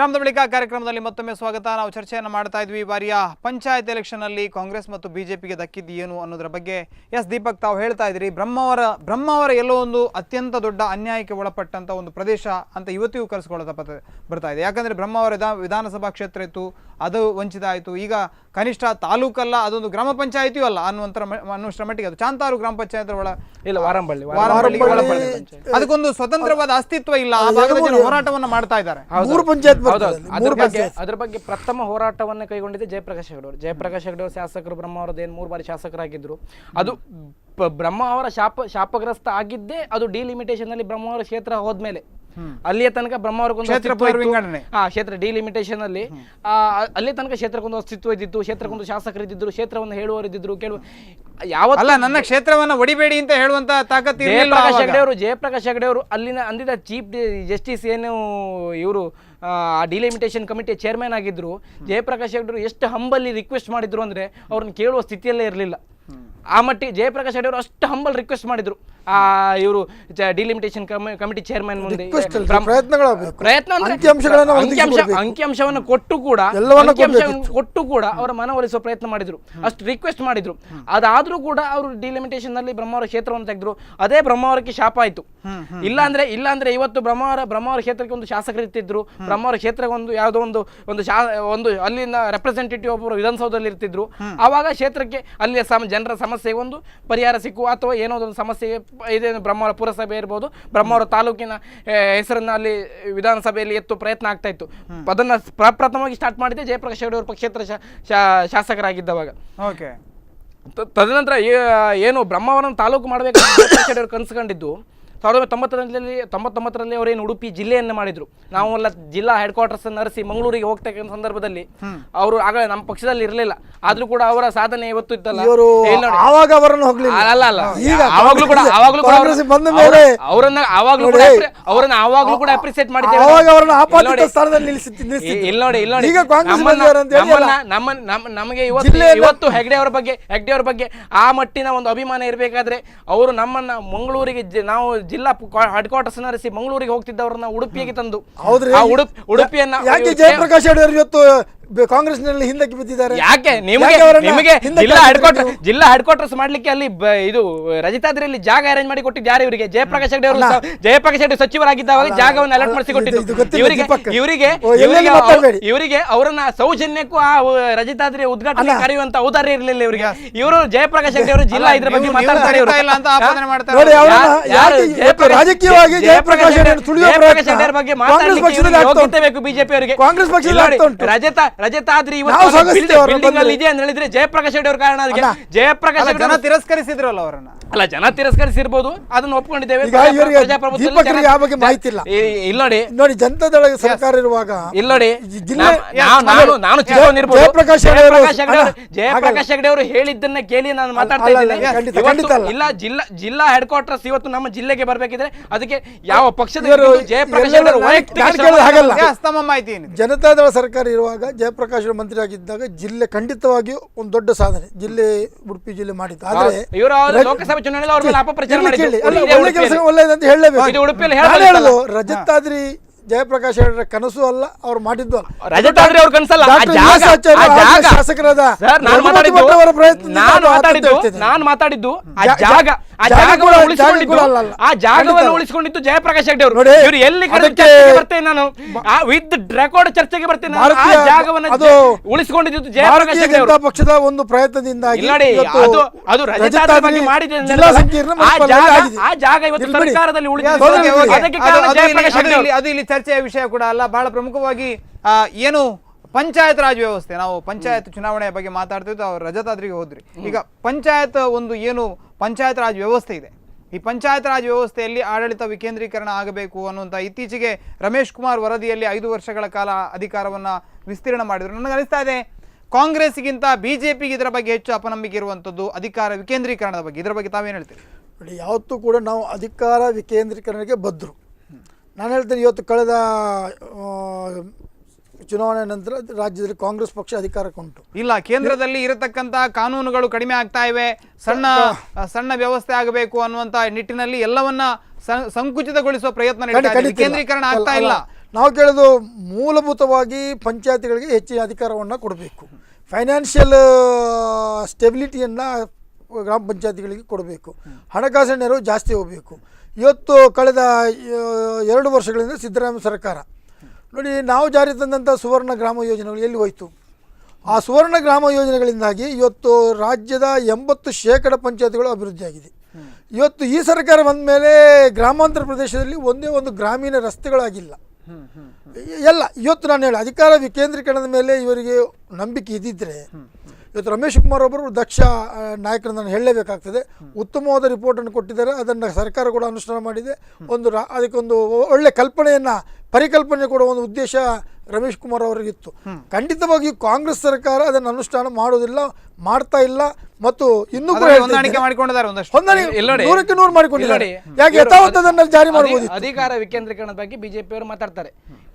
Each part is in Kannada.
ವಿರಾಮದ ಬಳಿಕ ಕಾರ್ಯಕ್ರಮದಲ್ಲಿ ಮತ್ತೊಮ್ಮೆ ಸ್ವಾಗತ. ನಾವು ಚರ್ಚೆಯನ್ನು ಮಾಡ್ತಾ ಇದ್ವಿ. ಈ ಬಾರಿಯ ಪಂಚಾಯತ್ ಎಲೆಕ್ಷನ್ ಅಲ್ಲಿ ಕಾಂಗ್ರೆಸ್ ಮತ್ತು ಬಿಜೆಪಿಗೆ ದಕ್ಕಿದ್ದು ಏನು ಅನ್ನೋದ್ರ ಬಗ್ಗೆ. ಎಸ್ ದೀಪಕ್, ತಾವು ಹೇಳ್ತಾ ಇದ್ರಿ ಬ್ರಹ್ಮಾವರ ಎಲ್ಲೋ ಒಂದು ಅತ್ಯಂತ ದೊಡ್ಡ ಅನ್ಯಾಯಕ್ಕೆ ಒಳಪಟ್ಟಂತ ಒಂದು ಪ್ರದೇಶ ಅಂತ ಇವತ್ತಿಗೂ ಕರೆಸ್ಕೊಳ್ಳೋದ ಬರ್ತಾ ಇದೆ. ಯಾಕಂದ್ರೆ ಬ್ರಹ್ಮಾವರ ವಿಧಾನಸಭಾ ಕ್ಷೇತ್ರ ಇತ್ತು, ಅದು ವಂಚಿತ ಆಯಿತು. ಈಗ ಕನಿಷ್ಠ ತಾಲೂಕಲ್ಲ, ಅದೊಂದು ಗ್ರಾಮ ಪಂಚಾಯಿತಿಯೂ ಅಲ್ಲ ಅನ್ನುವಷ್ಟರ ಮಟ್ಟಿಗೆ ಅದು ಚಾಂತಾರು ಗ್ರಾಮ ಪಂಚಾಯತ್ ವಾರಂಬಳ್ಳಿ ಅದಕ್ಕೊಂದು ಸ್ವತಂತ್ರವಾದ ಅಸ್ತಿತ್ವ ಇಲ್ಲ. ಆ ಭಾಗದ ಜನ ಹೋರಾಟವನ್ನು ಮಾಡ್ತಾ ಇದ್ದಾರೆ. ಅದ್ರ ಬಗ್ಗೆ ಪ್ರಥಮ ಹೋರಾಟವನ್ನು ಕೈಗೊಂಡಿದ್ದೆ ಜಯಪ್ರಕಾಶ್ ಹೆಗಡೆ ಅವರು ಶಾಸಕರು. ಬ್ರಹ್ಮಾವರದ ಏನು 3 ಬಾರಿ ಶಾಸಕರಾಗಿದ್ರು. ಅದು ಬ್ರಹ್ಮಾವರ ಶಾಪಗ್ರಸ್ತ ಆಗಿದ್ದೇ ಅದು ಡಿಲಿಮಿಟೇಷನ್ ಅಲ್ಲಿ ಬ್ರಹ್ಮಾವರ ಕ್ಷೇತ್ರ ಹೋದ್ಮೇಲೆ. ಅಲ್ಲಿಯ ತನಕ ಬ್ರಹ್ಮಾವರಕ್ಕೊಂದು ಕ್ಷೇತ್ರ ಡಿಲಿಮಿಟೇಷನ್ ಅಲ್ಲಿ ಅಲ್ಲಿ ತನಕ ಕ್ಷೇತ್ರಕ್ಕೊಂದು ಅಸ್ತಿತ್ವ ಇದ್ದಿತ್ತು, ಕ್ಷೇತ್ರಕ್ಕೊಂದು ಶಾಸಕರು ಇದ್ದಿದ್ರು, ಕ್ಷೇತ್ರವನ್ನು ಹೇಳುವವರು ಇದ್ದಿದ್ರು. ಯಾವಲ್ಲ ನನ್ನ ಕ್ಷೇತ್ರವನ್ನ ಹೊಡಿಬೇಡಿ ಅಂತ ಹೇಳುವಂತ ತಾಕತ್ತು ಜಯಪ್ರಕಾಶ್ ಹೆಗಡೆ ಅವರು ಅಲ್ಲಿನ ಅಂದಿದ್ದ ಚೀಫ್ ಜಸ್ಟಿಸ್ ಏನು ಇವರು ಡಿಲಿಮಿಟೇಷನ್ ಕಮಿಟಿ ಚೇರ್ಮನ್ ಆಗಿದ್ರು. ಜಯಪ್ರಕಾಶ್ ಹೆಗಡೆ ಅವರು ಎಷ್ಟು ಹಂಬಲ್ಲಿ ರಿಕ್ವೆಸ್ಟ್ ಮಾಡಿದ್ರು ಅಂದ್ರೆ ಅವ್ರನ್ನ ಕೇಳುವ ಸ್ಥಿತಿಯಲ್ಲೇ ಇರಲಿಲ್ಲ. ಆ ಮಟ್ಟಿಗೆ ಜಯಪ್ರಕಾಶ್ ಹೆಗಡೆ ಅವರು ಅಷ್ಟು ಹಂಬಲ್ ರಿಕ್ವೆಸ್ಟ್ ಮಾಡಿದ್ರು ಇವರು ಡಿಲಿಮಿಟೇಷನ್ ಕಮಿಟಿ ಚೇರ್ಮನ್ ಮುಂದೆ. ಅಂಕಿಅಂಶವನ್ನು ಕೊಟ್ಟು ಕೂಡ ಅವರ ಮನವೊಲಿಸುವ ಪ್ರಯತ್ನ ಮಾಡಿದ್ರು, ಅಷ್ಟು ರಿಕ್ವೆಸ್ಟ್ ಮಾಡಿದ್ರು. ಅದಾದ್ರೂ ಕೂಡ ಅವರು ಡಿಲಿಮಿಟೇಷನ್ ನಲ್ಲಿ ಬ್ರಹ್ಮಾವರ ಕ್ಷೇತ್ರವನ್ನು ತೆಗೆದ್ರು. ಅದೇ ಬ್ರಹ್ಮಾವರಕ್ಕೆ ಶಾಪ ಆಯ್ತು. ಇಲ್ಲಾಂದ್ರೆ ಇವತ್ತು ಬ್ರಹ್ಮಾವರ ಕ್ಷೇತ್ರಕ್ಕೆ ಒಂದು ಶಾಸಕರು ಇರ್ತಿದ್ರು, ಬ್ರಹ್ಮಾವರ ಕ್ಷೇತ್ರಕ್ಕೆ ಒಂದು ಯಾವುದೋ ಒಂದು ಅಲ್ಲಿನ ರೆಪ್ರೆಸೆಂಟೇಟಿವ್ ಒಬ್ಬರು ವಿಧಾನಸೌಧದಲ್ಲಿ ಇರ್ತಿದ್ರು. ಆವಾಗ ಕ್ಷೇತ್ರಕ್ಕೆ ಅಲ್ಲಿಯ ಜನರ ಸಮಸ್ಯೆಗೆ ಒಂದು ಪರಿಹಾರ ಸಿಕ್ಕುವ ಅಥವಾ ಏನೋ ಒಂದು ಸಮಸ್ಯೆಗೆ ಇದೇ ಬ್ರಹ್ಮಾವರ ಪುರಸಭೆ ಇರ್ಬೋದು, ಬ್ರಹ್ಮಾವರ ತಾಲೂಕಿನ ಹೆಸರನ್ನ ಅಲ್ಲಿ ವಿಧಾನಸಭೆಯಲ್ಲಿ ಎತ್ತು ಪ್ರಯತ್ನ ಆಗ್ತಾ ಇತ್ತು. ಅದನ್ನ ಪ್ರಪ್ರಥಮವಾಗಿ ಸ್ಟಾರ್ಟ್ ಮಾಡಿದ್ದೆ ಜಯಪ್ರಕಾಶ್ ಹೆಗಡೆ ಅವರು ಕ್ಷೇತ್ರ ಶಾಸಕರಾಗಿದ್ದವಾಗ. ತದನಂತರ ಏನು ಬ್ರಹ್ಮಾವರನ ತಾಲೂಕು ಮಾಡಬೇಕು ಜಯಪ್ರಕಾಶ್ ಹೆಗಡೆ ಅವರು ಕನಸುಕೊಂಡಿದ್ದು 1999ರಲ್ಲಿ ಅವರೇನು ಉಡುಪಿ ಜಿಲ್ಲೆಯನ್ನು ಮಾಡಿದ್ರು. ನಾವೆಲ್ಲ ಜಿಲ್ಲಾ ಹೆಡ್ ಕ್ವಾರ್ಟರ್ಸ್ ಅನ್ನು ಅರಸಿ ಮಂಗಳೂರಿಗೆ ಹೋಗ್ತಕ್ಕಂಥ ಸಂದರ್ಭದಲ್ಲಿ ಅವರು ಆಗಲೇ ನಮ್ಮ ಪಕ್ಷದಲ್ಲಿ ಇರಲಿಲ್ಲ. ಆದ್ರೂ ಕೂಡ ಅವರ ಸಾಧನೆ ಇವತ್ತು ಇತ್ತಲ್ಲ, ಆವಾಗ್ಲೂ ಕೂಡ ಅಪ್ರಿಸಿಯೇಟ್ ಮಾಡಿದ್ದೇವೆ. ನಮಗೆ ಇವತ್ತು ಹೆಗ್ಡೆ ಅವರ ಬಗ್ಗೆ ಆ ಮಟ್ಟಿನ ಒಂದು ಅಭಿಮಾನ ಇರಬೇಕಾದ್ರೆ ಅವರು ನಮ್ಮನ್ನ ಮಂಗಳೂರಿಗೆ ನಾವು ಜಿಲ್ಲಾ ಹೆಡ್ ಕ್ವಾರ್ಟರ್ಸ್ ನರಿಸಿ ಮಂಗಳೂರಿಗೆ ಹೋಗ್ತಿದ್ದವ್ರನ್ನ ಉಡುಪಿಗೆ ತಂದು ಉಡುಪಿಯನ್ನ ಜಯಪ್ರಕಾಶ್ ಇವತ್ತು ಕಾಂಗ್ರೆಸ್ನಲ್ಲಿ ಹಿಂದಕ್ಕೆ ಬಿದ್ದಿದ್ದಾರೆ. ಯಾಕೆ ನಿಮಗೆ ಜಿಲ್ಲಾ ಹೆಡ್ ಕ್ವಾರ್ಟರ್ಸ್ ಮಾಡ್ಲಿಕ್ಕೆ ಅಲ್ಲಿ ಇದು ರಜತಾದ್ರಿಯಲ್ಲಿ ಜಾಗ ಅರೇಂಜ್ ಮಾಡಿ ಕೊಟ್ಟಿದ್ದು ಯಾರು ಇವರಿಗೆ? ಜಯಪ್ರಕಾಶ್ ಹೆಗಡೆ ಸಚಿವರಾಗಿದ್ದಾಗ ಜಾಗವನ್ನು ಅಲಾಟ್ ಮಾಡಿಸಿ ಕೊಟ್ಟಿದ್ದು ಇವರಿಗೆ. ಅವರನ್ನ ಸೌಜನ್ಯಕ್ಕೂ ಆ ರಜತಾದ್ರಿ ಉದ್ಘಾಟನೆ ಕರೆಯುವಂತ ಔದಾರ್ಯ ಇರಲಿಲ್ಲ ಇವರಿಗೆ. ಇವರು ಜಯಪ್ರಕಾಶ್ ಹೆಗಡೆ ಅವರು ಜಿಲ್ಲಾ ಇದ್ರ ಬಗ್ಗೆ ಮಾತಾಡ್ತಾರೆ. ರಾಜಕೀಯವಾಗಿ ಜಯಪ್ರಕಾಶ್ ಹೆಗಡೆ ಬಗ್ಗೆ ಮಾತಾಡಲಿಕ್ಕೆ ಯೋಗ್ಯತೆ ಬೇಕು ಬಿಜೆಪಿ ಅವರಿಗೆ. ಕಾಂಗ್ರೆಸ್ ಪಕ್ಷ ರಜತಾದ್ರಿ ಬಿಲ್ಡಿಂಗ್ ಅಲ್ಲಿ ಇದೆ ಅಂತ ಹೇಳಿದ್ರೆ ಜಯಪ್ರಕಾಶ್ ಹೆಗಡೆ ಅವ್ರ ಕಾರಣ. ಅದಕ್ಕೆ ಜಯಪ್ರಕಾಶ್ ಹೆಗಡೆ ಜನ ತಿರಸ್ಕರಿಸಿದ್ರಲ್ಲ ಅವರನ್ನ. ಅಲ್ಲ, ಜನ ತಿರಸ್ಕರಿಸಿರ್ಬೋದು, ಅದನ್ನ ಒಪ್ಕೊಂಡಿದ್ದೇವೆ. ಮಾಹಿತಿ ಇಲ್ಲ. ಇಲ್ಲಿ ನೋಡಿ ಜನತಾದಳ ಸರ್ಕಾರ ಇರುವಾಗ ನಾನು ಜಯಪ್ರಕಾಶ್ ಹೆಗಡೆ ಅವರು ಹೇಳಿದ್ದನ್ನ ಕೇಳಿ ನಾನು ಮಾತಾಡ್ತಾ ಇದ್ದೇನೆ. ಇಲ್ಲ, ಜಿಲ್ಲಾ ಹೆಡ್ ಕ್ವಾರ್ಟರ್ಸ್ ಇವತ್ತು ನಮ್ಮ ಜಿಲ್ಲೆಗೆ ಬರ್ಬೇಕಿದ್ರೆ ಅದಕ್ಕೆ ಯಾವ ಪಕ್ಷದ ಜಯಪ್ರಕಾಶ್ ಹೆಗಡೆ ಮಾಹಿತಿ. ಜನತಾದಳ ಸರ್ಕಾರ ಇರುವಾಗ ಜಯಪ್ರಕಾಶ್ ಮಂತ್ರಿ ಆಗಿದ್ದಾಗ ಜಿಲ್ಲೆ ಖಂಡಿತವಾಗಿಯೂ ಒಂದು ದೊಡ್ಡ ಸಾಧನೆ ಜಿಲ್ಲೆ ಉಡುಪಿ ಜಿಲ್ಲೆ ಮಾಡಿತ್ತು. ಆದ್ರೆ ಲೋಕಸಭೆ ಚುನಾವಣೆಯಲ್ಲಿ ಅವ್ರ ಮೇಲೆ ಅಪಪ್ರಚಾರ ಒಳ್ಳೆಯದಂತ ಹೇಳಲೇಬೇಕು. ರಜತಾದ್ರಿ ಜಯಪ್ರಕಾಶ್ ಹೆಗಡೆ ಕನಸು ಅಲ್ಲ, ಅವ್ರು ಮಾಡಿದ್ದು ರಜತಾದ್ರಿ ಅವ್ರ ಕನಸಲ್ಲ. ಶಾಸಕರಾದ ನಾನು ಮಾತಾಡಿದ್ದು ಆ ಜಾಗವನ್ನು ಉಳಿಸಿಕೊಂಡಿದ್ದು ಜಯಪ್ರಕಾಶ್ ಹೆಗಡೆ ಅವರು. ಇವರು ಎಲ್ಲಿ ಬರ್ತೇನೆ ನಾನು ವಿತ್ ರೆಕಾರ್ಡ್ ಚರ್ಚೆಗೆ ಬರ್ತೇನೆ. ಆ ಜಾಗವನ್ನು ಉಳಿಸಿಕೊಂಡಿದ್ದು ಜಯಪ್ರಕಾಶ್ ಹೆಗಡೆ ಅವರು ಪಕ್ಷದ ಒಂದು ಪ್ರಯತ್ನದಿಂದಾಗಿ ಅದು ರಜತಾದ್ರಿ ಬಗ್ಗೆ ಮಾಡಿದೆ. ಆ ಜಾಗ ಇವತ್ತು ಸರ್ಕಾರದಲ್ಲಿ ಉಳಿದಿದೆ. ಅದಕ್ಕೆ ಕಾರಣ ಜಯಪ್ರಕಾಶ್ ಹೆಗಡೆ ಅವರು. ಅದು ಇಲ್ಲಿ ಚರ್ಚೆಯ ವಿಷಯ ಕೂಡ ಅಲ್ಲ. ಬಹಳ ಪ್ರಮುಖವಾಗಿ ಏನು ಪಂಚಾಯತ್ ರಾಜ್ ವ್ಯವಸ್ಥೆ, ನಾವು ಪಂಚಾಯತ್ ಚುನಾವಣೆಯ ಬಗ್ಗೆ ಮಾತಾಡ್ತಿದ್ದು, ಅವ್ರು ರಜತಾದ್ರಿಗೆ ಹೋದ್ರಿ. ಈಗ ಪಂಚಾಯತ್ ಒಂದು ಏನು ಪಂಚಾಯತ್ ರಾಜ್ ವ್ಯವಸ್ಥೆ ಇದೆ, ಈ ಪಂಚಾಯತ್ ರಾಜ್ ವ್ಯವಸ್ಥೆಯಲ್ಲಿ ಆಡಳಿತ ವಿಕೇಂದ್ರೀಕರಣ ಆಗಬೇಕು ಅನ್ನುವಂಥ ಇತ್ತೀಚೆಗೆ ರಮೇಶ್ ಕುಮಾರ್ ವರದಿಯಲ್ಲಿ 5 ವರ್ಷಗಳ ಕಾಲ ಅಧಿಕಾರವನ್ನು ವಿಸ್ತೀರ್ಣ ಮಾಡಿದರು. ನನಗೆ ಅನಿಸ್ತಾ ಇದೆ ಕಾಂಗ್ರೆಸ್ಗಿಂತ ಬಿಜೆಪಿಗೆ ಇದರ ಬಗ್ಗೆ ಹೆಚ್ಚು ಅಪನಂಬಿಕೆ ಇರುವಂಥದ್ದು ಅಧಿಕಾರ ವಿಕೇಂದ್ರೀಕರಣದ ಬಗ್ಗೆ. ಇದರ ಬಗ್ಗೆ ತಾವೇನು ಹೇಳ್ತೀರಿ? ಯಾವತ್ತೂ ಕೂಡ ನಾವು ಅಧಿಕಾರ ವಿಕೇಂದ್ರೀಕರಣಕ್ಕೆ ಬದ್ಧರು. ನಾನು ಹೇಳ್ತೇನೆ, ಇವತ್ತು ಕಳೆದ ಚುನಾವಣೆ ನಂತರ ರಾಜ್ಯದಲ್ಲಿ ಕಾಂಗ್ರೆಸ್ ಪಕ್ಷ ಅಧಿಕಾರಕ್ಕೆ ಉಂಟು. ಇಲ್ಲ, ಕೇಂದ್ರದಲ್ಲಿ ಇರತಕ್ಕಂಥ ಕಾನೂನುಗಳು ಕಡಿಮೆ ಆಗ್ತಾ ಇವೆ, ಸಣ್ಣ ವ್ಯವಸ್ಥೆ ಆಗಬೇಕು ಅನ್ನುವಂಥ ನಿಟ್ಟಿನಲ್ಲಿ ಎಲ್ಲವನ್ನ ಸಂಕುಚಿತಗೊಳಿಸುವ ಪ್ರಯತ್ನ ಕೇಂದ್ರೀಕರಣ ಆಗ್ತಾ ಇಲ್ಲ. ನಾವು ಕೇಳೋದು ಮೂಲಭೂತವಾಗಿ ಪಂಚಾಯತಿಗಳಿಗೆ ಹೆಚ್ಚಿನ ಅಧಿಕಾರವನ್ನು ಕೊಡಬೇಕು. ಫೈನಾನ್ಷಿಯಲ್ ಸ್ಟೆಬಿಲಿಟಿಯನ್ನು ಗ್ರಾಮ ಪಂಚಾಯತಿಗಳಿಗೆ ಕೊಡಬೇಕು. ಹಣಕಾಸಿನ ನೆರವು ಜಾಸ್ತಿ ಹೋಗಬೇಕು. ಇವತ್ತು ಕಳೆದ 2 ವರ್ಷಗಳಿಂದ ಸಿದ್ದರಾಮಯ್ಯ ಸರ್ಕಾರ ನೋಡಿ, ನಾವು ಜಾರಿ ತಂದಂಥ ಸುವರ್ಣ ಗ್ರಾಮ ಯೋಜನೆಗಳು ಎಲ್ಲಿ ಹೋಯಿತು? ಆ ಸುವರ್ಣ ಗ್ರಾಮ ಯೋಜನೆಗಳಿಂದಾಗಿ ಇವತ್ತು ರಾಜ್ಯದ 80% ಪಂಚಾಯತ್ಗಳು ಅಭಿವೃದ್ಧಿಯಾಗಿದೆ. ಇವತ್ತು ಈ ಸರ್ಕಾರ ಬಂದ ಮೇಲೆ ಗ್ರಾಮಾಂತರ ಪ್ರದೇಶದಲ್ಲಿ ಒಂದೇ ಒಂದು ಗ್ರಾಮೀಣ ರಸ್ತೆಗಳಾಗಿಲ್ಲ. ಎಲ್ಲ ಇವತ್ತು ನಾನು ಹೇಳಿ ಅಧಿಕಾರ ವಿಕೇಂದ್ರೀಕರಣದ ಮೇಲೆ ಇವರಿಗೆ ನಂಬಿಕೆ ಇದ್ದಿದ್ದರೆ ಇವತ್ತು ರಮೇಶ್ ಕುಮಾರ್ ಒಬ್ಬರು ದಕ್ಷ ನಾಯಕರನ್ನು ನಾನು ಹೇಳಲೇಬೇಕಾಗ್ತದೆ. ಉತ್ತಮವಾದ ರಿಪೋರ್ಟನ್ನು ಕೊಟ್ಟಿದ್ದಾರೆ, ಅದನ್ನು ಸರ್ಕಾರ ಕೂಡ ಅನುಷ್ಠಾನ ಮಾಡಿದೆ. ಅದಕ್ಕೊಂದು ಒಳ್ಳೆ ಪರಿಕಲ್ಪನೆ ಕೊಡುವ ಒಂದು ಉದ್ದೇಶ ರಮೇಶ್ ಕುಮಾರ್ ಅವರಿಗಿತ್ತು. ಖಂಡಿತವಾಗಿಯೂ ಕಾಂಗ್ರೆಸ್ ಸರ್ಕಾರ ಅದನ್ನು ಅನುಷ್ಠಾನ ಮಾಡೋದಿಲ್ಲ, ಮಾಡ್ತಾ ಇಲ್ಲ. ಮತ್ತು ಇನ್ನೂ ಕೂಡ ಹೊಂದಾಣಿಕೆ ಮಾಡಿಕೊಂಡಿದ್ದಾರೆ, ನೂರಕ್ಕೆ ನೂರು ಮಾಡಿಕೊಂಡಿದ್ದಾರೆ. ಯಾಕೆ ಯಥಾವತ್ತದನ್ನು ಜಾರಿ ಮಾಡಬಹುದು? ಅಧಿಕಾರ ವಿಕೇಂದ್ರೀಕರಣದ ಬಗ್ಗೆ ಬಿಜೆಪಿಯವರು ಮಾತಾಡ್ತಾರೆ.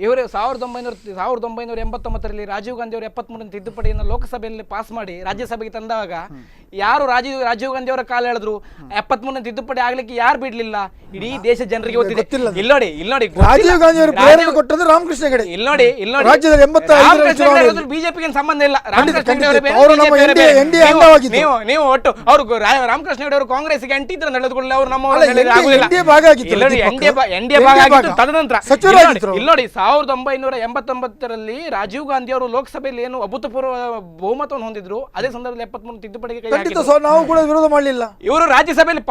ಇವರು 1989ರಲ್ಲಿ ರಾಜೀವ್ ಗಾಂಧಿ ಅವರು 73 ತಿದ್ದುಪಡಿಯನ್ನು ಲೋಕಸಭೆಯಲ್ಲಿ ಪಾಸ್ ಮಾಡಿ ರಾಜ್ಯಸಭೆಗೆ ತಂದಾಗ ಯಾರು ರಾಜೀವ್ ಗಾಂಧಿ ಅವರ ಕಾಲ ಹೇಳಿದ್ರು 73 ತಿದ್ದುಪಡಿ ಆಗ್ಲಿಕ್ಕೆ ಯಾರು ಬಿಡ್ಲಿಲ್ಲ? ಇಡೀ ದೇಶ ಜನರಿಗೆ ಗೊತ್ತಿದೆ. ಇಲ್ಲಿ ನೋಡಿ ರಾಜೀವ್ ಗಾಂಧಿ ಅವರು ಪ್ರೇರಣೆ ಕೊಟ್ಟದ್ದು ರಾಮಕೃಷ್ಣ ಹೆಗಡೆ. ಇಲ್ಲಿ ನೋಡಿ ರಾಜ್ಯದಲ್ಲಿ 85 ಬಿಜೆಪಿಗೆ ಸಂಬಂಧ ಇಲ್ಲ. ನೀವು ಒಟ್ಟು ಅವರು ರಾಮಕೃಷ್ಣ ಹೆಗಡೆ ಅವರು ಕಾಂಗ್ರೆಸ್ಗೆ ಅಂಟಿದ್ರು ನಡೆದುಕೊಳ್ಳಿ ಅವರು ನಮ್ಮ ತದನಂತರ ಇಲ್ಲಿ ನೋಡಿ 1989ರಲ್ಲಿ ರಾಜೀವ್ ಗಾಂಧಿ ಅವರು ಲೋಕಸಭೆಯಲ್ಲಿ ಏನು ಅಭೂತಪೂರ್ವ ಬಹುಮತವನ್ನು ಹೊಂದಿದ್ರು. ಅದೇ ಸಂದರ್ಭದಲ್ಲಿ 73 ತಿದ್ದುಪಡಿಗೆ ನಾವು ಕೂಡ ವಿರೋಧ ಮಾಡಲಿಲ್ಲ. ಇವರು ರಾಜ್ಯಸಭೆಯಲ್ಲಿ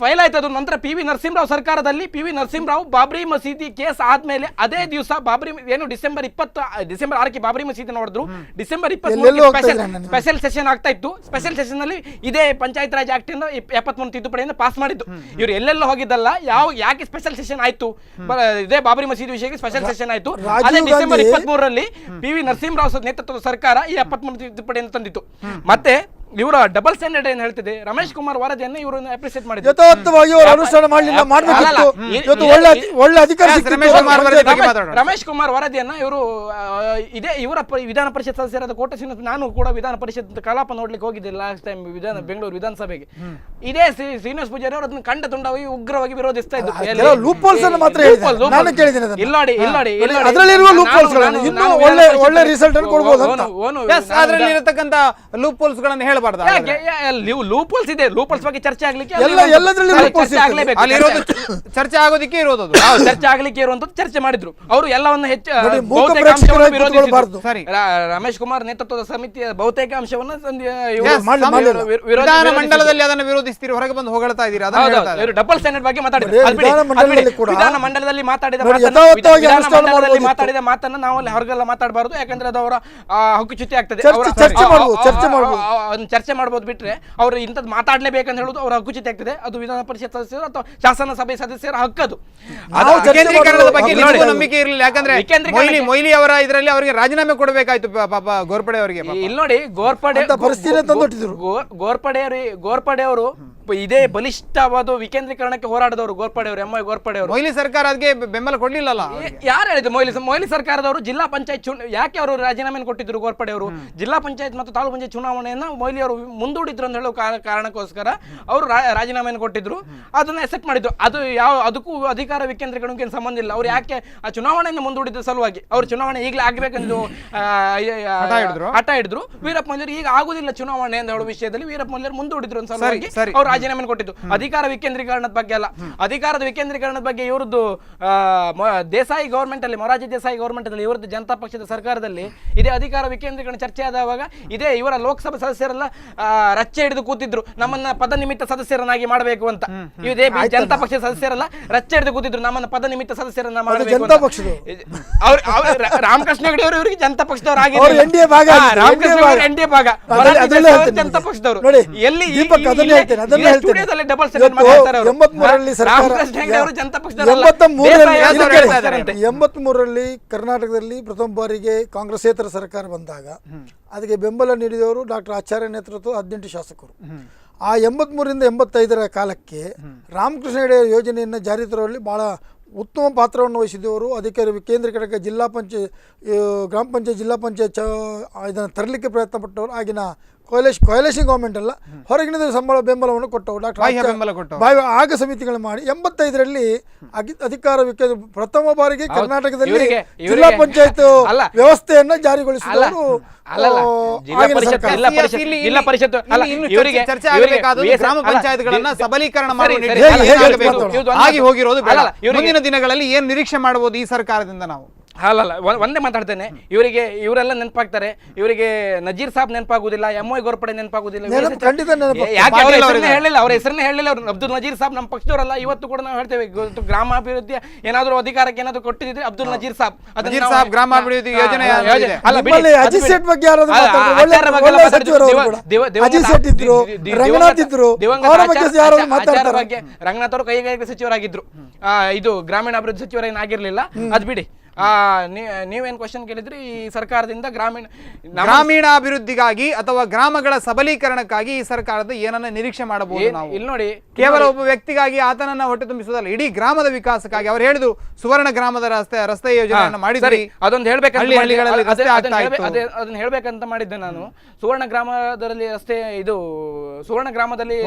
ಫೈಲ್ ಆಯ್ತದು. ನಂತರ PV ನರಸಿಂಹರಾವ್ ಸರ್ಕಾರದಲ್ಲಿ PV ನರಸಿಂಹರಾವ್ ಬಾಬ್ರಿ ಮಸೀದಿ ಕೇಸ್ ಆದ್ಮೇಲೆ ಅದೇ ದಿವಸ ಬಾಬ್ರಿ ಏನು ಡಿಸೆಂಬರ್ 6ಕ್ಕೆ ಬಾಬ್ರಿ ಮಸೀದಿ ನೋಡಿದ್ರು. ಡಿಸೆಂಬರ್ 23 ಸ್ಪೆಷಲ್ ಸೆಷನ್ ಆಗ್ತಾ ಇತ್ತು. ಸ್ಪೆಷಲ್ ಸೆಷನ್ ನಲ್ಲಿ ಇದೇ ಪಂಚಾಯತ್ ರಾಜ್ ಆಕ್ಟ್ 73 ತಿದ್ದುಪಡಿಯನ್ನು ಪಾಸ್ ಮಾಡಿದ್ದು. ಇವರು ಎಲ್ಲೆಲ್ಲ ಹೋಗಿದ್ದಲ್ಲ, ಯಾಕೆ ಸ್ಪೆಷಲ್ ಸೆಷನ್ ಆಯ್ತು? ಇದೇ ಬಾಬ್ರಿ ಮಸೀದಿ ವಿಷಯಕ್ಕೆ ಸ್ಪೆಷಲ್ ಸೆಷನ್ ಆಯ್ತು. ಅದೇ ಡಿಸೆಂಬರ್ 23ರಲ್ಲಿ PV ನರಸಿಂಹರಾವ್ ನೇತೃತ್ವದ ಸರ್ಕಾರ ಈ 73 ತಿದ್ದುಪಡಿಯನ್ನು ತಂದಿತ್ತು. ಮತ್ತೆ ಇವರ ಡಬಲ್ ಸ್ಟ್ಯಾಂಡರ್ಡ್ ಏನ್ ಹೇಳ್ತಿದೆ, ರಮೇಶ್ ಕುಮಾರ್ ವರದಿಯನ್ನು ಇವರು ಅಪ್ರಿಸಿಯೇಟ್ ಮಾಡಿದ್ರು. ಯಥಾರ್ಥವಾಗಿ ಅವರು ಅನುಷ್ಠಾನ ಮಾಡಲಿಲ್ಲ, ಮಾಡಬೇಕಿತ್ತು. ಇವತ್ತು ಒಳ್ಳೆ ಅಧಿಕಾರ ರಮೇಶ್ ಕುಮಾರ್ ವರದಿಯನ್ನ ಇವರು ಇದೇ ಇವರ ವಿಧಾನ ಪರಿಷತ್ ಸದಸ್ಯರಾದ ಕೋಟೆ ಶ್ರೀನಿವಾಸ್, ನಾನು ಕೂಡ ವಿಧಾನ ಪರಿಷತ್ ಕಲಾಪ ನೋಡ್ಲಿಕ್ಕೆ ಹೋಗಿದ್ದೆ ಲಾಸ್ಟ್ ಟೈಮ್ ಬೆಂಗಳೂರು ವಿಧಾನಸಭೆಗೆ. ಇದೇ ಶ್ರೀನಿವಾಸ್ ಪೂಜಾರಿ ಅವರು ಅದನ್ನು ಕಂಡ ತುಂಡವಾಗಿ ಉಗ್ರವಾಗಿ ವಿರೋಧಿಸ್ತಾ ಇದ್ರು. ಅದರಲ್ಲಿ ಇರತಕ್ಕಂತ ಲೂಪ್ ಹೋಲ್ಸ್ ಗಳನ್ನ ಹೇಳಬಾರ್ದು. ಲೂಪ್ ಹೋಲ್ಸ್ ಇದೆ, ಲೂಪ್ ಹೋಲ್ಸ್ ಬಗ್ಗೆ ಚರ್ಚೆ ಆಗ್ಲಿಕ್ಕೆ ಚರ್ಚೆ ಆಗೋದಕ್ಕೆ ಇರೋದು, ಚರ್ಚೆ ಆಗ್ಲಿಕ್ಕೆ ಇರುವಂತದ್ದು ಚರ್ಚೆ ಮಾಡಿದ್ರು. ಅವರು ಎಲ್ಲವನ್ನ ಹೆಚ್ಚು ರಮೇಶ್ ಕುಮಾರ್ ನೇತೃತ್ವದ ಸಮಿತಿಯ ಬಹುತೇಕ ಅಂಶವನ್ನು ವಿಧಾನ ಮಂಡಲದಲ್ಲಿ ಅದನ್ನು ವಿರೋಧಿಸ್ತೀರಿ, ಹೊರಗೆ ಬಂದು ಹೊಗಳ್ತಾ ಇದ್ದೀರಿ. ಡಬಲ್ ಸ್ಟ್ಯಾಂಡರ್ಡ್ ಬಗ್ಗೆ ಮಾತಾಡಿದ್ರು. ವಿಧಾನ ಮಂಡಲದಲ್ಲಿ ಮಾತಾಡಿದ ಮಾತನ್ನ ನಾವು ಅಲ್ಲಿ ಹೊರಗೆಲ್ಲ ಮಾತಾಡಬಾರದು, ಯಾಕಂದ್ರೆ ಅದು ಅವರ ಹಕ್ಕುಚ್ಯುತಿ ಆಗ್ತದೆ. ಚರ್ಚೆ ಮಾಡಬಹುದು ಬಿಟ್ರೆ ಅವರು ಇಂಥದ್ದು ಮಾತಾಡ್ಲೇಬೇಕಂತ ಹೇಳುದು ಅವರ ಹಕ್ಕುಚ್ಯುತಿ ಆಗ್ತದೆ. ಅದು ವಿಧಾನ ಪರಿಷತ್ ಸದಸ್ಯರು ಅಥವಾ ಶಾಸನ ಸಭೆ ಸದಸ್ಯರ ಹಕ್ಕದು. ವಿಕೇಂದ್ರೀಕರಣದ ಬಗ್ಗೆ ನಂಬಿಕೆ ಇರಲಿಲ್ಲ, ಯಾಕಂದ್ರೆ ಮೊಯ್ಲಿ ಅವರ ಇದರಲ್ಲಿ ಅವರಿಗೆ ರಾಜೀನಾಮೆ ಕೊಡಬೇಕಾಯ್ತು ಪಾಪ ಗೋರ್ಪಡೆ ಅವರಿಗೆ. ಇಲ್ಲಿ ನೋಡಿ ಗೋರ್ಪಡೆ ಅವರು ಇದೇ ಬಲಿಷ್ಠವಾದ ವಿಕೇಂದ್ರೀಕರಣಕ್ಕೆ ಹೋರಾಡದವರು ಗೋರ್ಪಡೆ ಅವರು, ಗೋರ್ಪಡೆ ಅವರು. ಮೊಯ್ಲಿ ಸರ್ಕಾರ ಅದಕ್ಕೆ ಬೆಂಬಲ ಕೊಡ್ಲಿಲ್ಲಲ್ಲ. ಯಾರು ಹೇಳಿದ್ರು? ಮೊಯ್ಲಿ ಸರ್ಕಾರದವರು ಜಿಲ್ಲಾ ಪಂಚಾಯತ್ ಯಾಕೆ ಅವರು ರಾಜೀನಾಮೆ ಕೊಟ್ಟಿದ್ರು? ಗೋರ್ಪಡೆ ಅವರು ಜಿಲ್ಲಾ ಪಂಚಾಯತ್ ಮತ್ತು ತಾಲೂಕು ಪಂಚಾಯತ್ ಚುನಾವಣೆಯನ್ನ ಮೊಯ್ಲಿ ಅವರು ಮುಂದೂಡಿದ್ರು ಅಂತ ಹೇಳೋ ಕಾರಣಕ್ಕೋಸ್ಕರ ಅವರು ರಾಜೀನಾಮೆಯನ್ನು ಕೊಟ್ಟಿದ್ರು. ಅದನ್ನ ಅಕ್ಸೆಪ್ಟ್ ಮಾಡಿದ್ರು. ಅದಕ್ಕೂ ಅಧಿಕಾರ ವಿಕೇಂದ್ರೀಕರಣಕ್ಕೆ ಸಂಬಂಧ ಇಲ್ಲ. ಅವ್ರು ಯಾಕೆ ಆ ಚುನಾವಣೆಯನ್ನು ಮುಂದೂಡಿದ ಸಲುವಾಗಿ ಅವರು ಚುನಾವಣೆ ಈಗಲೇ ಆಗ್ಬೇಕೆಂದು ಹಠ ಹಿಡಿದ್ರು. ವೀರಪ್ಪ ಮೊಯ್ಲಿ ಈಗ ಆಗುದಿಲ್ಲ ಚುನಾವಣೆ ಅಂತ ಹೇಳೋ ವಿಷಯದಲ್ಲಿ ವೀರಪ್ಪ ಮೊಯ್ಲಿ ಮುಂದೂಡಿದ್ರು ಅಂತ ಸಲುವಾಗಿ ಅವ್ರು ರಾಜೀನಾಮೆ ಕೊಟ್ಟಿದ್ದು. ಅಧಿಕಾರ ವಿಕೇಂದ್ರೀಕರಣದ ಬಗ್ಗೆ ಅಲ್ಲ. ಅಧಿಕಾರದ ವಿಕೇಂದ್ರೀಕರಣದ ಬಗ್ಗೆ ಇವ್ರದ್ದು ದೇಸಾಯಿ ಗವರ್ಮೆಂಟ್ ಅಲ್ಲಿ, ಮೊರಾರ್ಜಿ ದೇಸಾಯಿ ಗವರ್ಮೆಂಟ್ ಅಲ್ಲಿ, ಇವ್ರದ್ದು ಜನತಾ ಪಕ್ಷದ ಸರ್ಕಾರದಲ್ಲಿ ಇದೇ ಅಧಿಕಾರ ವಿಕೇಂದ್ರೀಕರಣ ಚರ್ಚೆ ಆದಾಗ ಇದೇ ಇವರ ಲೋಕಸಭಾ ಸದಸ್ಯರೆಲ್ಲ ರಚ್ಚೆ ಹಿಡಿದು ಕೂತಿದ್ರು, ನಮ್ಮನ್ನ ಪದನಿಮಿತ್ತ ಸದಸ್ಯರನ್ನಾಗಿ ಮಾಡಬೇಕು ಅಂತ. ಇದೇ ಜನತಾ ಪಕ್ಷದ ಸದಸ್ಯರೆಲ್ಲ ರಚ್ಚೆ ಹಿಡಿದು ಕೂತಿದ್ರು, ನಮ್ಮನ್ನ ಪದನಿಮಿತ್ತ ಸದಸ್ಯರನ್ನ ಮಾಡಬೇಕು. ರಾಮಕೃಷ್ಣ ಹೆಗಡೆ ಅವರು ಇವರಿಗೆ ಜನತಾ ಪಕ್ಷದವರು ಆಗಿದ್ರು. NDA ಭಾಗ ಜನತಾ ಪಕ್ಷದವರು. ಎಲ್ಲಿ ಸ್ಟುಡಿಯೋದಲ್ಲಿ ಡಬಲ್ ಸ್ಟ್ಯಾಂಡರ್ಡ್ ಮಾತಾಡ್ತಾರೆ ಅವರು. 83ರಲ್ಲಿ ಕರ್ನಾಟಕದಲ್ಲಿ ಪ್ರಥಮ ಬಾರಿಗೆ ಕಾಂಗ್ರೆಸ್ಸೇತರ ಸರ್ಕಾರ ಬಂದಾಗ ಅದಕ್ಕೆ ಬೆಂಬಲ ನೀಡಿದವರು ಡಾಕ್ಟರ್ ಆಚಾರ್ಯ ನೇತೃತ್ವದ 18 ಶಾಸಕರು. ಆ 83ರಿಂದ 85ರ ಕಾಲಕ್ಕೆ ರಾಮಕೃಷ್ಣ ಹೆಗಡೆ ಯೋಜನೆಯನ್ನು ಜಾರಿ ತರುವಲ್ಲಿ ಬಹಳ ಉತ್ತಮ ಪಾತ್ರವನ್ನು ವಹಿಸಿದವರು. ಅಧಿಕಾರಿ ಕೇಂದ್ರೀಕರಣಕ್ಕೆ ಜಿಲ್ಲಾ ಪಂಚಾಯತ್, ಗ್ರಾಮ ಪಂಚಾಯತ್, ಜಿಲ್ಲಾ ಪಂಚಾಯತ್ ಇದನ್ನು ತರಲಿಕ್ಕೆ ಪ್ರಯತ್ನ ಪಟ್ಟವರು ಆಗಿನ ಕೊಯಲೇಷನ್ ಗೌರ್ಮೆಂಟ್ ಅಲ್ಲ, ಹೊರಗಿನ ಬೆಂಬಲವನ್ನು ಕೊಟ್ಟವು. ಬಾಹ್ಯ ಬೆಂಬಲ ಕೊಟ್ಟವು. ಆಗ ಸಮಿತಿಗಳು ಮಾಡಿ 85ರಲ್ಲಿ ಅಧಿಕಾರಕ್ಕೆ ಪ್ರಥಮ ಬಾರಿಗೆ ಕರ್ನಾಟಕದಲ್ಲಿ ಜಿಲ್ಲಾ ಪಂಚಾಯತ್ ವ್ಯವಸ್ಥೆಯನ್ನ ಜಾರಿಗೊಳಿಸಿದವರು. ಗ್ರಾಮ ಪಂಚಾಯತ್ಗಳನ್ನ ಸಬಲೀಕರಣ ಆಗಿ ಹೋಗಿರೋದು ಬೇಡ. ಮುಂದಿನ ದಿನಗಳಲ್ಲಿ ಏನ್ ನಿರೀಕ್ಷೆ ಮಾಡಬಹುದು ಈ ಸರ್ಕಾರದಿಂದ ನಾವು? ಅಲ್ಲಲ್ಲ, ಒಂದೇ ಮಾತಾಡ್ತೇನೆ. ಇವರೆಲ್ಲ ನೆನಪಾಗ್ತಾರೆ, ಇವರಿಗೆ ನಜೀರ್ ಸಾಬ್ ನೆನಪಾಗುದಿಲ್ಲ, MY ಗೋರ್ಪಡೆ ನೆನಪಾಗುದಿಲ್ಲ. ಹೇಳಿಲ್ಲ, ಅವ್ರ ಹೆಸರನ್ನೇ ಹೇಳಿಲ್ಲ ಅವರು. ಅಬ್ದುಲ್ ನಜೀರ್ ಸಾಬ್ ನಮ್ಮ ಪಕ್ಷದವರಲ್ಲ. ಇವತ್ತು ಕೂಡ ನಾವು ಹೇಳ್ತೇವೆ, ಗ್ರಾಮಾಭಿವೃದ್ಧಿ ಏನಾದ್ರು ಅಧಿಕಾರಕ್ಕೆ ಏನಾದ್ರು ಕೊಟ್ಟಿದ್ರೆ ಅಬ್ದುಲ್ ನಜೀರ್ ಸಾಬ್ ಗ್ರಾಮಾಭಿವೃದ್ಧಿ ಯೋಜನೆ ರಂಗನಾಥ್ ಅವರು ಕೈಗಾರಿಕೆ ಸಚಿವರಾಗಿದ್ರು, ಇದು ಗ್ರಾಮೀಣಾಭಿವೃದ್ಧಿ ಸಚಿವರೇನಾಗಿರ್ಲಿಲ್ಲ. ಅದ್ ಬಿಡಿ. ನೀವೇನ್ ಕ್ವಶನ್ ಕೇಳಿದ್ರಿ? ಈ ಸರ್ಕಾರದಿಂದ ಗ್ರಾಮೀಣಾಭಿವೃದ್ಧಿಗಾಗಿ ಅಥವಾ ಗ್ರಾಮಗಳ ಸಬಲೀಕರಣಕ್ಕಾಗಿ ಈ ಸರ್ಕಾರದ ಏನನ್ನ ನಿರೀಕ್ಷೆ ಮಾಡಬಹುದು ನಾವು? ಇಲ್ಲಿ ನೋಡಿ, ಕೇವಲ ಒಬ್ಬ ವ್ಯಕ್ತಿಗಾಗಿ ಆತನನ್ನ ಹೊಟ್ಟೆ ತುಂಬಿಸುವುದಲ್ಲ, ಇಡೀ ಗ್ರಾಮದ ವಿಕಾಸಕ್ಕಾಗಿ. ಅವ್ರು ಹೇಳಿದ್ರು ಸುವರ್ಣ ಗ್ರಾಮದ ರಸ್ತೆ ಯೋಜನೆಯನ್ನು ಮಾಡಿದ್ರಿ. ಅದೊಂದು ಹೇಳ್ಬೇಕಂತ ಅದನ್ನ ಹೇಳ್ಬೇಕಂತ ಮಾಡಿದ್ದೆ ನಾನು. ಸುವರ್ಣ ಗ್ರಾಮದಲ್ಲಿ ರಸ್ತೆ, ಇದು ಸುವರ್ಣ ಗ್ರಾಮದಲ್ಲಿ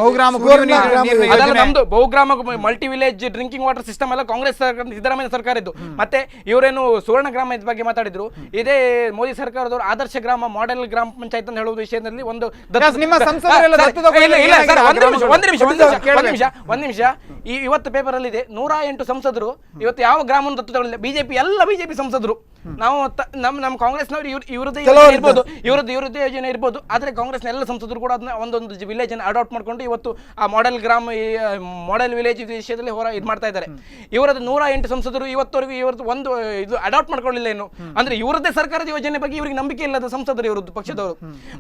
ನಮ್ದು ಬಹುಗ್ರಾಮ multi village drinking water system ಎಲ್ಲ ಕಾಂಗ್ರೆಸ್ ಸರ್ಕಾರ, ಸಿದ್ದರಾಮಯ್ಯ ಸರ್ಕಾರ ಇದ್ದು. ಮತ್ತೆ ಇವರೇನು ಸುವರ್ಣ ಗ್ರಾಮ ಬಗ್ಗೆ ಮಾತಾಡಿದ್ರು. ಇದೇ ಮೋದಿ ಸರ್ಕಾರದವರು ಆದರ್ಶ ಗ್ರಾಮ, ಮಾಡೆಲ್ ಗ್ರಾಮ ಪಂಚಾಯತ್ ಅಂತ ಹೇಳುವ ವಿಷಯದಲ್ಲಿ ಒಂದು ನಿಮಿಷ ಇವತ್ತು ಪೇಪರ್ ಅಲ್ಲಿ ಇದೆ, 108 ಸಂಸದರು ಇವತ್ತು ಯಾವ ಗ್ರಾಮವನ್ನು ದತ್ತು ತಗೊಳ್ಳಿಲ್ಲ. ಬಿಜೆಪಿ ಸಂಸದರು. ನಾವು ನಮ್ಮ ಕಾಂಗ್ರೆಸ್ನವರು ಇವ್ರದ್ದೇ ಯೋಜನೆ ಇರ್ಬೋದು, ಆದ್ರೆ ಕಾಂಗ್ರೆಸ್ನ ಎಲ್ಲ ಸಂಸದರು ಕೂಡ ಅದನ್ನ ಒಂದೊಂದು ವಿಲೇಜ್ ಅನ್ನು ಅಡಾಪ್ಟ್ ಮಾಡ್ಕೊಂಡು ಇವತ್ತು ಆ ಮಾಡೆಲ್ ಗ್ರಾಮ, ಮಾಡೆಲ್ ವಿಲೇಜ್ ವಿಷಯದಲ್ಲಿ ಇದು ಮಾಡ್ತಾ ಇದ್ದಾರೆ. ಇವರದ್ದು 108 ಸಂಸದರು ಇವತ್ತವರೆಗೂ ಒಂದು ಇದು ಅಡಾಪ್ಟ್ ಮಾಡ್ಕೊಳ್ಳಿಲ್ಲ ಏನು. ಅಂದ್ರೆ ಇವರದ್ದೇ ಸರ್ಕಾರದ ಯೋಜನೆ ಬಗ್ಗೆ ಇವರಿಗೆ ನಂಬಿಕೆ ಇಲ್ಲದ ಸಂಸದರು ಇವರದ್ದು ಪಕ್ಷದವರು.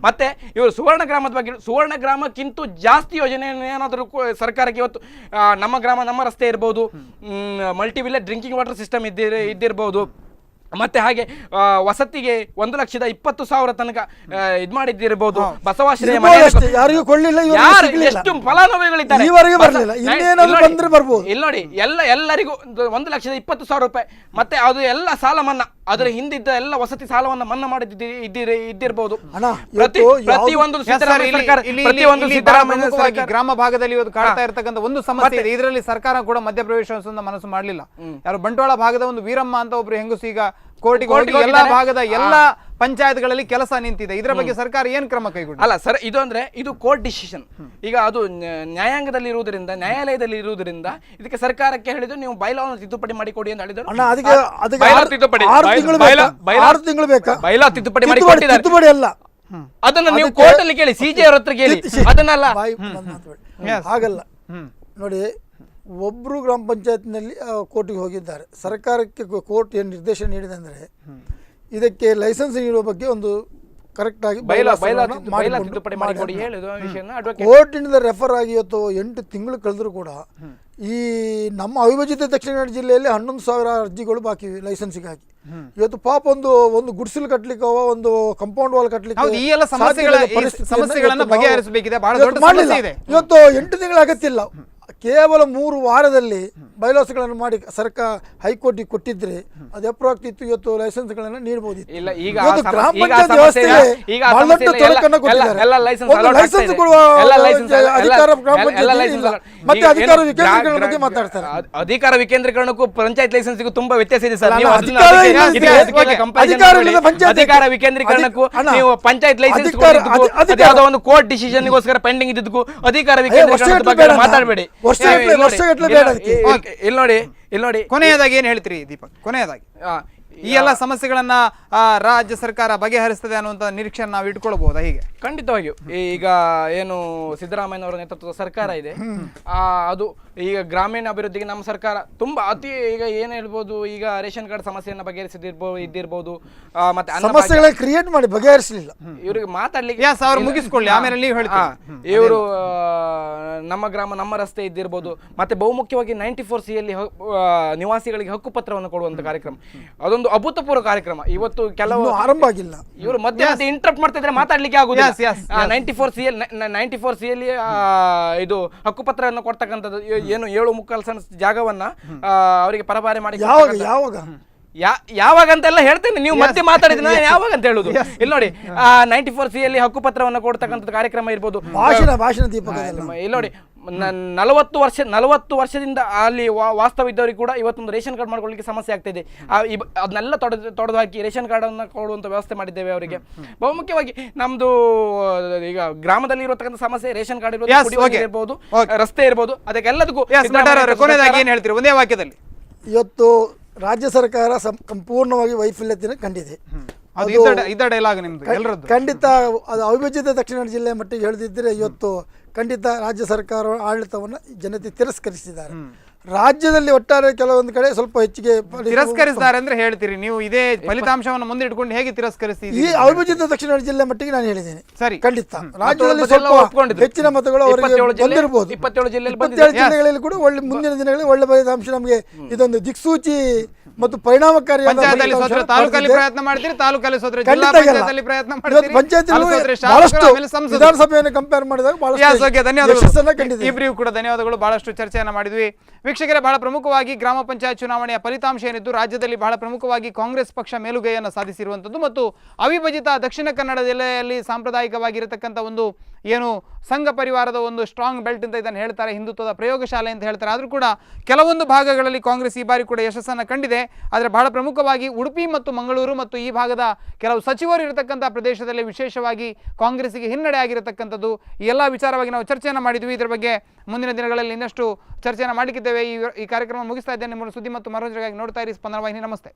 ಮತ್ತೆ ಇವರು ಸುವರ್ಣ ಗ್ರಾಮದ ಬಗ್ಗೆ, ಸುವರ್ಣ ಗ್ರಾಮಕ್ಕಿಂತ ಜಾಸ್ತಿ ಯೋಜನೆ ಏನಾದರೂ ಸರ್ಕಾರಕ್ಕೆ ಇವತ್ತು ನಮ್ಮ ಗ್ರಾಮ ನಮ್ಮ ರಸ್ತೆ ಇರ್ಬೋದು, multi village drinking water system ಇದ್ದಿರ್ಬೋದು, ಮತ್ತೆ ಹಾಗೆ ವಸತಿಗೆ 1,20,000 ತನಕ ಇದ್ ಮಾಡಿದ್ದಿರಬಹುದು. ಬಸವಾಶ್ರಯ ಎಷ್ಟು ಫಲಾನುಭವಿಗಳಿದ್ದಾರೆ ಇಲ್ಲಿ ನೋಡಿ, ಎಲ್ಲರಿಗೂ 1,20,000 ರೂಪಾಯಿ. ಮತ್ತೆ ಅದು ಎಲ್ಲ ಸಾಲ ಮನ್ನಾ, ಅದರ ಹಿಂದಿದ್ದ ಎಲ್ಲ ವಸತಿ ಸಾಲವನ್ನ ಮನ್ನಾ ಇದ್ದಿರಬಹುದು. ಪ್ರತಿಯೊಂದು ಗ್ರಾಮ ಭಾಗದಲ್ಲಿ ಇವತ್ತು ಕಾಡ್ತಾ ಇರತಕ್ಕಂಥ ಒಂದು ಸಮಸ್ಯೆ ಇದೆ. ಇದರಲ್ಲಿ ಸರ್ಕಾರ ಕೂಡ ಮಧ್ಯಪ್ರವೇಶಿಸುವ ಮನಸ್ಸು ಮಾಡಲಿಲ್ಲ. ಯಾರು ಬಂಟ್ವಾಳ ಭಾಗದ ಒಂದು ವೀರಮ್ಮ ಅಂತ ಒಬ್ರು ಹೆಂಗಸು ಈಗ ಕೋರ್ಟಿಗೆ ಹೋಗಿ ಎಲ್ಲಾ ಭಾಗದ ಎಲ್ಲಾ ಪಂಚಾಯತ್ಗಳಲ್ಲಿ ಕೆಲಸ ನಿಂತಿದೆ. ಇದರ ಬಗ್ಗೆ ಸರ್ಕಾರ ಏನ್ ಕ್ರಮ ಕೈಗೊಂಡು? ಅಲ್ಲ ಸರ್, ಇದು ಕೋರ್ಟ್ ಡಿಸಿಷನ್. ಈಗ ಅದು ನ್ಯಾಯಾಲಯದಲ್ಲಿ ಇರುವುದರಿಂದ ಇದಕ್ಕೆ ಸರ್ಕಾರಕ್ಕೆ ಹೇಳಿದ್ರು, ನೀವು ಬೈಲಾವನ್ನು ತಿದ್ದುಪಡಿ ಮಾಡಿ ಕೊಡಿ ಅಂತ ಹೇಳಿದ್ರು. ಬೈಲಾ ತಿದ್ದುಪಡಿ ಮಾಡಿ ಕೊಟ್ಟಿದ್ದಾರೆ. ಅದನ್ನ ನೀವು ಕೋರ್ಟ್ ಅಲ್ಲಿ ಕೇಳಿ, CJ ಅವ್ರ ಹತ್ರ ಕೇಳಿ. ಅದನ್ನೆಲ್ಲ ಹಾಗಲ್ಲ ನೋಡಿ, ಒಬ್ಬರು ಗ್ರಾಮ ಪಂಚಾಯತ್ನಲ್ಲಿ ಕೋರ್ಟಿಗೆ ಹೋಗಿದ್ದಾರೆ. ಸರ್ಕಾರಕ್ಕೆ ಕೋರ್ಟ್ ಏನು ನಿರ್ದೇಶನ ನೀಡಿದೆ ಅಂದರೆ, ಇದಕ್ಕೆ ಲೈಸೆನ್ಸ್ ನೀಡುವ ಬಗ್ಗೆ ಒಂದು ಕರೆಕ್ಟ್ ಆಗಿ ಕೋರ್ಟಿನಿಂದ ರೆಫರ್ ಆಗಿ ಇವತ್ತು 8 ತಿಂಗಳು ಕಳೆದ್ರು ಕೂಡ ಈ ನಮ್ಮ ಅವಿಭಜಿತ ದಕ್ಷಿಣ ಕನ್ನಡ ಜಿಲ್ಲೆಯಲ್ಲಿ 11,000 ಅರ್ಜಿಗಳು ಬಾಕಿ ಇವೆ ಲೈಸೆನ್ಸಿಗಾಗಿ. ಇವತ್ತು ಪಾಪ ಒಂದು ಗುಡಿಸಲು ಕಟ್ಟಲಿಕ್ಕೆ, ಒಂದು ಕಂಪೌಂಡ್ ವಾಲ್ ಕಟ್ಟಲಿಕ್ಕೆ ಇವತ್ತು 8 ತಿಂಗಳ ಅಗತ್ಯ ಇಲ್ಲ. ಕೇವಲ 3 ವಾರದಲ್ಲಿ ಬೈಲಾಸ್ಗಳನ್ನು ಮಾಡಿ ಸರ್ಕಾರ ಹೈಕೋರ್ಟಿಗೆ ಕೊಟ್ಟಿದ್ರೆ ಅದು ಎಪ್ರೋ ಆಗ್ತಿತ್ತು. ಇವತ್ತು ಲೈಸೆನ್ಸ್ಗಳನ್ನು ನೀಡಬಹುದಿತ್ತು. ಗ್ರಾಮ ಪಂಚಾಯತ್ ವ್ಯವಸ್ಥೆಗೆ ಬಹಳ ದೊಡ್ಡ ತೊಡಕನ್ನು ಕೊಟ್ಟಿದ್ದಾರೆ. ಲೈಸೆನ್ಸ್ ಕೊಡುವ ಅಧಿಕಾರ ಗ್ರಾಮ ಪಂಚಾಯತ್ ಇಲ್ಲ. ಮತ್ತೆ ಅಧಿಕಾರ ವಿಕೇಂದ್ರೀಕರಣ ಬಗ್ಗೆ ಮಾತಾಡ್ತಾರೆ. ಅಧಿಕಾರ ವಿಕೇಂದ್ರೀಕರಣಕ್ಕೂ ಪಂಚಾಯತ್ ಲೈಸೆನ್ಸ್ಗೂ ತುಂಬಾ ವ್ಯತ್ಯಾಸ ಇದೆ ಸರ್. ಅಧಿಕಾರ ವಿಕೇಂದ್ರೀಕರಣಕ್ಕೂ ನೀವು ಪಂಚಾಯತ್ ಲೈಸೆನ್ಸ್ ಯಾವುದೋ ಒಂದು ಕೋರ್ಟ್ ಡಿಸಿಷನ್ಗೋಸ್ಕರ ಪೆಂಡಿಂಗ್ ಇದ್ದಕ್ಕೂ ಅಧಿಕಾರ ವಿಕೇಂದ್ರೀಕರಣದ ಬಗ್ಗೆ ಮಾತಾಡಬೇಡಿ. ಇಲ್ಲಿ ನೋಡಿ ಕೊನೆಯದಾಗಿ ಏನ್ ಹೇಳ್ತೀರಿ ದೀಪಕ್? ಕೊನೆಯದಾಗಿ ಈ ಎಲ್ಲ ಸಮಸ್ಯೆಗಳನ್ನ ರಾಜ್ಯ ಸರ್ಕಾರ ಬಗೆಹರಿಸ್ತದೆ ಅನ್ನುವಂತ ನಿರೀಕ್ಷೆ ನಾವು ಇಟ್ಕೊಳ್ಬಹುದಾ? ಹೀಗೆ ಖಂಡಿತವಾಗಿಯೂ ಈಗ ಏನು ಸಿದ್ದರಾಮಯ್ಯನವರ ನೇತೃತ್ವದ ಸರ್ಕಾರ ಇದೆ, ಅದು ಈಗ ಗ್ರಾಮೀಣ ಅಭಿವೃದ್ಧಿಗೆ ನಮ್ಮ ಸರ್ಕಾರ ತುಂಬಾ ಅತಿ, ಈಗ ಏನ್ ಹೇಳ್ಬೋದು, ಈಗ ರೇಷನ್ ಕಾರ್ಡ್ ಸಮಸ್ಯೆಯನ್ನ ಇದ್ದಿರ್ಬೋದು, ಮತ್ತೆ ಸಮಸ್ಯೆಗಳನ್ನ ಕ್ರಿಯೇಟ್ ಮಾಡಿ ಬಗೆಹರಿಸಲಿಲ್ಲ. ಇವ್ರಿಗೆ ಮಾತಾಡ್ಲಿಕ್ಕೆ ಮುಗಿಸ್ಕೊಳ್ಳಿ, ಆಮೇಲೆ ನೀವು ಹೇಳ್ತೀರಾ. ಇವರು ನಮ್ಮ ಗ್ರಾಮ ನಮ್ಮ ರಸ್ತೆ ಇದ್ದಿರ್ಬೋದು, ಮತ್ತೆ ಬಹುಮುಖ್ಯವಾಗಿ 94C ಯಲ್ಲಿ ನಿವಾಸಿಗಳಿಗೆ ಹಕ್ಕು ಪತ್ರವನ್ನು ಕೊಡುವಂತ ಕಾರ್ಯಕ್ರಮ, ಅದೊಂದು ಅಭೂತಪೂರ್ವ ಕಾರ್ಯಕ್ರಮ. ಇವತ್ತು ಕೆಲವು ಆರಂಭ ಆಗಿಲ್ಲ, ಇವರು ಮಧ್ಯೆ ಇಂಟರಪ್ಟ್ ಮಾಡ್ತಿದ್ರೆ ಮಾತಾಡ್ಲಿಕ್ಕೆ ಆಗುದಿಲ್ಲ. 94C ಯಲ್ಲಿ ಇದು ಹಕ್ಕುಪತ್ರವನ್ನು ಕೊಡ್ತಕ್ಕಂಥದ್ದು ಏನು 7 ಮುಕ್ಕಾಲು ಸಣ್ಣ ಜಾಗವನ್ನ ಅವರಿಗೆ ಪರಭಾರೆ ಮಾಡಿ ಯಾವಾಗ ಯಾವಾಗ ಅಂತೆಲ್ಲ ಹೇಳ್ತೇನೆ, ನೀವು ಮತ್ತೆ ಮಾತಾಡಿದ್ರೆ ನಾನು ಯಾವಾಗ ಅಂತ ಹೇಳುದು. ಇಲ್ಲಿ ನೋಡಿ 94C ಅಲ್ಲಿ ಹಕ್ಕುಪತ್ರವನ್ನು ಕೊಡ್ತಕ್ಕಂಥದ್ದು ಕಾರ್ಯಕ್ರಮ ಇರ್ಬೋದು, ಭಾಷಣ ದೀಪಕ ಇಲ್ಲಿ ನೋಡಿ 40 ವರ್ಷದಿಂದ ಅಲ್ಲಿ ವಾಸ್ತವಿದ್ದವರಿಗೆ ಕೂಡ ಇವತ್ತೊಂದು ರೇಷನ್ ಕಾರ್ಡ್ ಮಾಡ್ಕೊಳ್ಳಿಕ್ಕೆ ಸಮಸ್ಯೆ ಆಗ್ತಿದೆ. ಅದನ್ನೆಲ್ಲ ತೊಡೆದು ಹಾಕಿ ರೇಷನ್ ಕಾರ್ಡ್ ಅನ್ನು ಕೊಡುವಂತ ವ್ಯವಸ್ಥೆ ಮಾಡಿದ್ದೇವೆ ಅವರಿಗೆ. ಬಹುಮುಖ್ಯವಾಗಿ ನಮ್ದು ಈಗ ಗ್ರಾಮದಲ್ಲಿ ಇರತಕ್ಕಂಥ ಸಮಸ್ಯೆ ರೇಷನ್ ಕಾರ್ಡ್ ಇರ್ಬೋದು, ಕುಡಿಯುವ ನೀರು ಇರ್ಬೋದು, ರಸ್ತೆ ಇರ್ಬೋದು, ಅದಕ್ಕೆಲ್ಲದಕ್ಕೂ ಏನ್ ಹೇಳ್ತೀರಿ ಒಂದೇ ವಾಕ್ಯದಲ್ಲಿ? ಇವತ್ತು ರಾಜ್ಯ ಸರ್ಕಾರ ಸಂಪೂರ್ಣವಾಗಿ ವೈಫಲ್ಯತೆಯನ್ನು ಕಂಡಿದೆ. ಖಂಡಿತ ಅದು ಅವಿಭಜಿತ ದಕ್ಷಿಣ ಕನ್ನಡ ಜಿಲ್ಲೆ ಮಟ್ಟಿಗೆ ಹೇಳದಿದ್ದರೆ ಇವತ್ತು ಖಂಡಿತ ರಾಜ್ಯ ಸರ್ಕಾರ ಆಡಳಿತವನ್ನು ಜನತೆ ತಿರಸ್ಕರಿಸಿದ್ದಾರೆ. ರಾಜ್ಯದಲ್ಲಿ ಒಟ್ಟಾರೆ ಕೆಲವೊಂದು ಕಡೆ ಸ್ವಲ್ಪ ಹೆಚ್ಚಿಗೆ ತಿರಸ್ಕರಿಸಿದ್ದಾರೆ ಅಂದ್ರೆ ಹೇಳ್ತೀರಿ ನೀವು? ಇದೇ ಫಲಿತಾಂಶವನ್ನು ಮುಂದೆ ಇಟ್ಕೊಂಡು ಹೇಗೆ ತಿರಸ್ಕರಿಸ್ತೀರಿ? ಈ ಅವಿಭಜಿತ ದಕ್ಷಿಣ ಕನ್ನಡ ಜಿಲ್ಲೆ ಮಟ್ಟಿಗೆ ನಾನು ಹೇಳಿದ್ದೇನೆ. ಸರಿ, ಖಂಡಿತ ರಾಜ್ಯದಲ್ಲಿ ಸ್ವಲ್ಪ ಹೆಚ್ಚಿನ ಮತಗಳು ಅವರಿಗೆ ಬಂದಿರಬಹುದು. 27 ಜಿಲ್ಲೆಗಳಲ್ಲಿ ಕೂಡ ಒಳ್ಳೆ ಮುಂದಿನ ದಿನಗಳಲ್ಲಿ ಒಳ್ಳೆ ಫಲಿತಾಂಶ ನಮಗೆ ಇದೊಂದು ದಿಕ್ಸೂಚಿ ಮತ್ತು ಪರಿಣಾಮಕಾರಿ ತಾಲೂಕಲ್ಲಿ ಪ್ರಯತ್ನ ಮಾಡ್ತೀರಿ, ತಾಲೂಕಲ್ಲಿ ಪ್ರಯತ್ನ ವಿಧಾನಸಭೆಯನ್ನು ಕಂಪೇರ್ ಮಾಡಿದಾಗ ಧನ್ಯವಾದಗಳು. ಇಬ್ಬರಿಗೂ ಕೂಡ ಧನ್ಯವಾದಗಳು. ಬಹಳಷ್ಟು ಚರ್ಚೆಯನ್ನ ಮಾಡಿದ್ವಿ ವೀಕ್ಷಕರೇ. ಬಹಳ ಪ್ರಮುಖವಾಗಿ ಗ್ರಾಮ ಪಂಚಾಯತ್ ಚುನಾವಣೆಯ ಫಲಿತಾಂಶ ಏನಿದ್ದು ರಾಜ್ಯದಲ್ಲಿ ಬಹಳ ಪ್ರಮುಖವಾಗಿ ಕಾಂಗ್ರೆಸ್ ಪಕ್ಷ ಮೇಲುಗೈಯನ್ನು ಸಾಧಿಸಿರುವಂಥದ್ದು ಮತ್ತು ಅವಿಭಜಿತ ದಕ್ಷಿಣ ಕನ್ನಡ ಜಿಲ್ಲೆಯಲ್ಲಿ ಸಾಂಪ್ರದಾಯಿಕವಾಗಿರತಕ್ಕಂಥ ಒಂದು ಏನು ಸಂಘ ಪರಿವಾರದ ಒಂದು ಸ್ಟ್ರಾಂಗ್ ಬೆಲ್ಟ್ ಅಂತ ಇದನ್ನು ಹೇಳ್ತಾರೆ, ಹಿಂದುತ್ವದ ಪ್ರಯೋಗಶಾಲೆ ಅಂತ ಹೇಳ್ತಾರೆ. ಆದರೂ ಕೂಡ ಕೆಲವೊಂದು ಭಾಗಗಳಲ್ಲಿ ಕಾಂಗ್ರೆಸ್ ಈ ಬಾರಿ ಕೂಡ ಯಶಸ್ಸನ್ನು ಕಂಡಿದೆ. ಆದರೆ ಬಹಳ ಪ್ರಮುಖವಾಗಿ ಉಡುಪಿ ಮತ್ತು ಮಂಗಳೂರು ಮತ್ತು ಈ ಭಾಗದ ಕೆಲವು ಸಚಿವರು ಇರತಕ್ಕಂಥ ಪ್ರದೇಶದಲ್ಲಿ ವಿಶೇಷವಾಗಿ ಕಾಂಗ್ರೆಸ್ಸಿಗೆ ಹಿನ್ನಡೆ ಆಗಿರತಕ್ಕಂಥದ್ದು. ಈ ಎಲ್ಲ ವಿಚಾರವಾಗಿ ನಾವು ಚರ್ಚೆಯನ್ನು ಮಾಡಿದ್ವಿ. ಇದರ ಬಗ್ಗೆ ಮುಂದಿನ ದಿನಗಳಲ್ಲಿ ಇನ್ನಷ್ಟು ಚರ್ಚೆಯನ್ನು ಮಾಡಲಿಕ್ಕಿದ್ದೇವೆ. ಈ ಕಾರ್ಯಕ್ರಮ ಮುಗಿಸ್ತಾ ಇದ್ದೇನೆ. ನಿಮ್ಮ ಸುದ್ದಿ ಮತ್ತು ಮನೋರಂಜನೆಗಾಗಿ ನೋಡ್ತಾ ಇರಿ ಸ್ಪಂದನ ವಾಹಿನಿ. ನಮಸ್ತೆ.